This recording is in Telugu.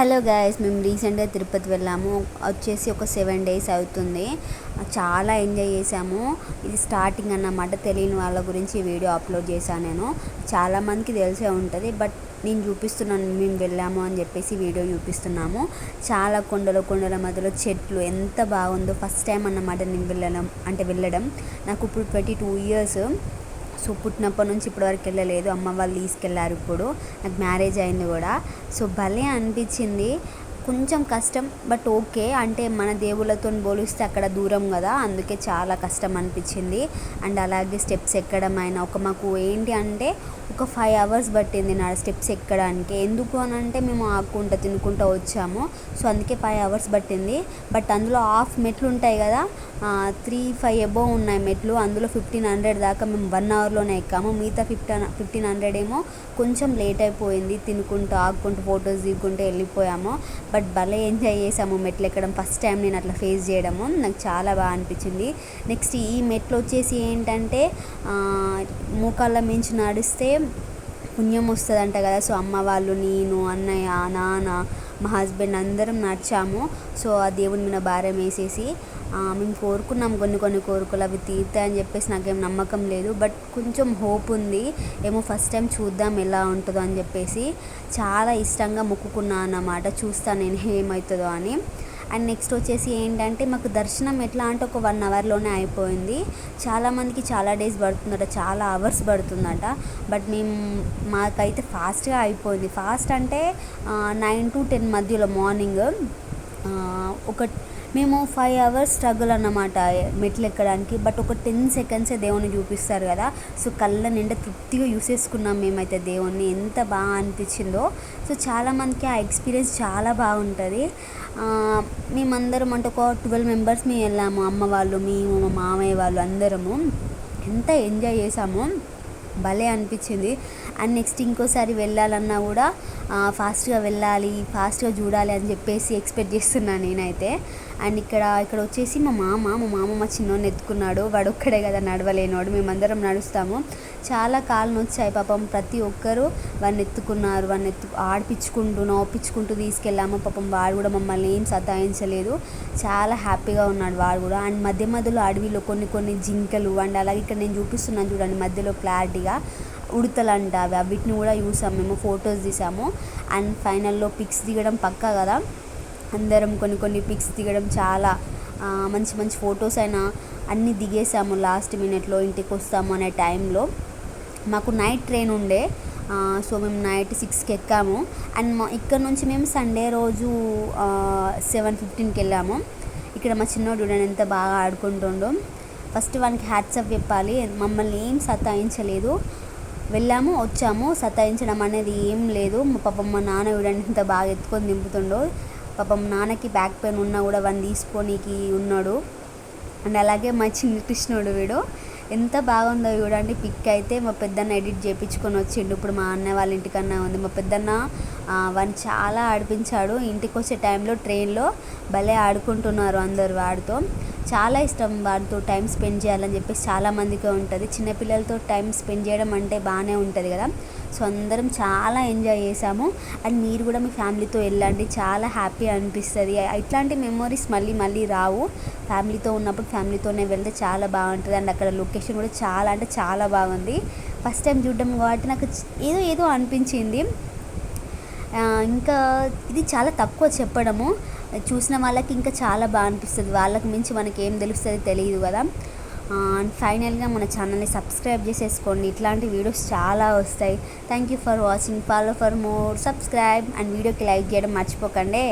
హలో గైస్, మేము రీసెంట్గా తిరుపతి వెళ్ళాము. వచ్చేసి ఒక 7 days అవుతుంది. చాలా ఎంజాయ్ చేసాము. ఇది స్టార్టింగ్ అన్నమాట. తెలియని వాళ్ళ గురించి వీడియో అప్లోడ్ చేశాను నేను. చాలామందికి తెలిసే ఉంటుంది, బట్ నేను చూపిస్తున్నాను మేము వెళ్ళాము అని చెప్పేసి వీడియో చూపిస్తున్నాము. చాలా కొండల మధ్యలో చెట్లు, ఎంత బాగుందో. ఫస్ట్ టైం అన్నమాట నేను వెళ్ళడం. నాకు ఇప్పుడు 22 years. సో పుట్టినప్పటి నుంచి ఇప్పటివరకు వెళ్ళలేదు. అమ్మ వాళ్ళు తీసుకెళ్ళారు. ఇప్పుడు నాకు మ్యారేజ్ అయింది కూడా. సో భలే అనిపించింది. కొంచెం కష్టం, బట్ ఓకే. అంటే మన దేవుళ్ళతో పోలిస్తే అక్కడ దూరం కదా, అందుకే చాలా కష్టం అనిపించింది. అండ్ అలాగే స్టెప్స్ ఎక్కడం అయినా మాకు ఏంటి అంటే ఒక 5 hours పట్టింది నా స్టెప్స్ ఎక్కడానికి. ఎందుకు అని అంటే మేము ఆకుంటా తినుకుంటూ వచ్చాము. సో అందుకే 5 hours పట్టింది. బట్ అందులో హాఫ్ మెట్లు ఉంటాయి కదా, 3-5 above ఉన్నాయి మెట్లు. అందులో 1500 దాకా మేము 1 hourలోనే ఎక్కాము. మిగతా 1500 ఏమో కొంచెం లేట్ అయిపోయింది. తినుకుంటూ ఆకుంటూ ఫొటోస్ దిగుకుంటూ వెళ్ళిపోయాము. బట్ భలే ఎంజాయ్ చేసాము మెట్లు ఎక్కడం. ఫస్ట్ టైం నేను అట్లా ఫేస్ చేయడము. నాకు చాలా బాగా అనిపించింది. నెక్స్ట్ ఈ మెట్లు వచ్చేసి ఏంటంటే మోకాళ్ళ మించి నడిస్తే పుణ్యం వస్తుందంట కదా. సో అమ్మ వాళ్ళు, నేను, అన్నయ్య, నాన్న, మా హస్బెండ్ అందరం నడిచాము. సో ఆ దేవుని మీద భారం వేసేసి మేము కోరుకున్నాం కొన్ని కోరికలు, అవి తీరుతాయని చెప్పేసి నాకేం నమ్మకం లేదు, బట్ కొంచెం హోప్ ఉంది. ఏమో ఫస్ట్ టైం చూద్దాం ఎలా ఉంటుందో అని చెప్పేసి చాలా ఇష్టంగా మొక్కుకున్నాను అన్నమాట. చూస్తాను నేను ఏమవుతుందో అని. అండ్ నెక్స్ట్ వచ్చేసి ఏంటంటే మాకు దర్శనం ఎట్లా అంటే ఒక 1 hourలోనే అయిపోయింది. చాలామందికి చాలా డేస్ పడుతుందట, చాలా అవర్స్ పడుతుందట. బట్ మాకైతే ఫాస్ట్గా అయిపోయింది. ఫాస్ట్ అంటే 9 to 10 మధ్యలో మార్నింగ్. మేము 5 hours స్ట్రగుల్ అన్నమాట మెట్లు ఎక్కడానికి. బట్ ఒక 10 seconds దేవుని చూపిస్తారు కదా. సో కళ్ళ నిండా తృప్తిగా చూసేసుకున్నాం మేమైతే దేవుణ్ణి. ఎంత బాగా అనిపించిందో. సో చాలామందికి ఆ ఎక్స్పీరియన్స్ చాలా బాగుంటుంది. మేమందరం అంటే ఒక 12 members మేము వెళ్ళాము. అమ్మ వాళ్ళు, మేము, మా మామయ్య వాళ్ళు అందరము ఎంత ఎంజాయ్ చేసాము. భలే అనిపించింది. అండ్ నెక్స్ట్ ఇంకోసారి వెళ్ళాలన్నా కూడా ఫాస్ట్గా వెళ్ళాలి, ఫాస్ట్గా చూడాలి అని చెప్పేసి ఎక్స్పెక్ట్ చేస్తున్నాను నేనైతే. అండ్ ఇక్కడ వచ్చేసి మా మామ మా చిన్నోడిని ఎత్తుకున్నాడు. వాడు ఒక్కడే కదా నడవలేనోడు, మేమందరం నడుస్తాము. చాలా కాళ్ళు నొచ్చాయి పాపం. ప్రతి ఒక్కరు వాడిని ఎత్తుకున్నారు. ఆడిపించుకుంటూ నవ్వుపించుకుంటూ తీసుకెళ్ళాము. పాపం వాడు కూడా మమ్మల్ని ఏం సతాయించలేదు. చాలా హ్యాపీగా ఉన్నాడు వాడు కూడా. అండ్ మధ్యలో అడవిలో కొన్ని జింకలు, అండ్ అలాగే ఇక్కడ నేను చూపిస్తున్నాను చూడండి మధ్యలో క్లారిటీగా ఉడతలంట. వీటిని కూడా చూసాము మేము, ఫొటోస్ తీసాము. అండ్ ఫైనల్లో పిక్స్ దిగడం పక్కా కదా, అందరం కొన్ని పిక్స్ దిగడం, చాలా మంచి ఫొటోస్ అయినా అన్నీ దిగేసాము. లాస్ట్ మినిట్లో ఇంటికి వస్తాము అనే టైంలో మాకు నైట్ ట్రైన్ ఉండే. సో మేము నైట్ 6కి ఎక్కాము. అండ్ ఇక్కడ నుంచి మేము సండే రోజు 7:15కి వెళ్ళాము. ఇక్కడ మా చిన్నోడు చూడండి ఎంత బాగా ఆడుకుంటుండో. ఫస్ట్ వానికి హ్యాట్స్ ఆఫ్ చెప్పాలి. మమ్మల్ని ఏం సతాయించలేదు. వెళ్ళాము, వచ్చాము. సతాయించడం అనేది ఏం లేదు. పాపం మా నాన్న చూడండి ఎంత బాగా ఎత్తుకొని దింపుతుండో. పాపం నాన్నకి బ్యాక్ పెయిన్ ఉన్నా కూడా వాడిని తీసుకోనికి ఉన్నాడు. అండ్ అలాగే మా చిన్న కృష్ణుడు వీడు ఎంత బాగుందో చూడండి. పిక్ అయితే మా పెద్దన్న ఎడిట్ చేయించుకొని వచ్చిండు. ఇప్పుడు మా అన్న వాళ్ళ ఇంటికన్నా ఉంది. మా పెద్దన్న వాడిని చాలా ఆడిపించాడు. ఇంటికి వచ్చే టైంలో ట్రైన్లో భలే ఆడుకుంటున్నారు అందరు. వాడితో చాలా ఇష్టం, వాడితో టైం స్పెండ్ చేయాలని చెప్పేసి చాలామందికి ఉంటుంది. చిన్నపిల్లలతో టైం స్పెండ్ చేయడం అంటే బాగానే ఉంటుంది కదా. సో అందరం చాలా ఎంజాయ్ చేసాము. అండ్ మీరు కూడా మీ ఫ్యామిలీతో వెళ్ళండి, చాలా హ్యాపీ అనిపిస్తుంది. ఇట్లాంటి మెమొరీస్ మళ్ళీ రావు. ఫ్యామిలీతో ఉన్నప్పుడు ఫ్యామిలీతోనే వెళ్తే చాలా బాగుంటుంది. అండ్ అక్కడ లొకేషన్ కూడా చాలా అంటే చాలా బాగుంది. ఫస్ట్ టైం చూడడం కాబట్టి నాకు ఏదో అనిపించింది. ఇంకా ఇది చాలా తక్కువ చెప్పడము, చూసిన వాళ్ళకి ఇంకా చాలా బాగా అనిపిస్తుంది. వాళ్ళకి మించి మనకి ఏం తెలుస్తుంది తెలియదు కదా. అండ్ ఫైనల్గా మన ఛానల్ని సబ్స్క్రైబ్ చేసేసుకోండి. ఇట్లాంటి వీడియోస్ చాలా వస్తాయి. Thank you for watching. Follow for more, subscribe. And వీడియోకి లైక్ చేయడం మర్చిపోకండి.